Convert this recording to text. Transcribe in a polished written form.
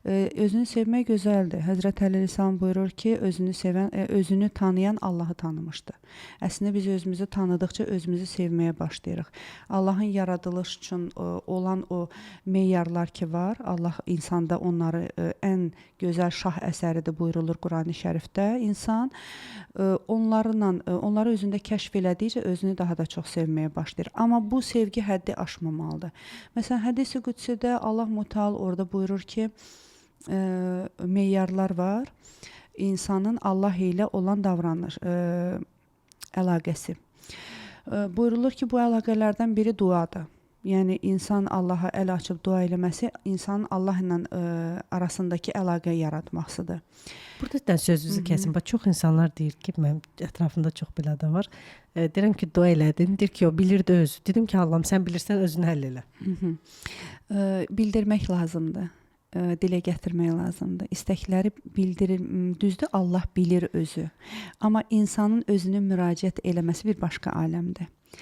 Özünü sevmək gözəldir. Həzrət Əli Rəsul buyurur ki, özünü sevən, özünü tanıyan Allahı tanımışdı. Əslində biz özümüzü tanıdıqca özümüzü sevməyə başlayırıq. Allahın yaradılış üçün olan o meyarlar ki var, Allah insanda onları ən gözəl şah əsəridir buyurulur Qurani Şərifdə. İnsan onları özündə kəşf elədikcə özünü daha da çox sevməyə başlayır. Amma bu sevgi həddi aşmamalıdır. Məsələn, Hədis-i Qüdsidə Allah Mütəal orada buyurur ki, meyarlar var. İnsanın Allah ilə olan davranış, əlaqəsi. Buyurulur ki, bu əlaqələrdən biri duadır. Yəni, insan Allaha əl açıb dua eləməsi, insanın Allah ilə arasındakı əlaqə yaratmaqsıdır. Burada sözünüzü kəsin. Çox insanlar deyir ki, mənim ətrafımda çox belə adam var. Deyirəm ki, dua elədin. Deyir ki, o bilirdi özü. Dedim ki, Allahım, sən bilirsən, özünü həll elə. Bildirmək lazımdır. Dilə gətirmək lazımdır. İstəkləri bildirir. Düzdür, Allah bilir özü. Amma insanın özünü müraciət eləməsi bir başqa aləmdir.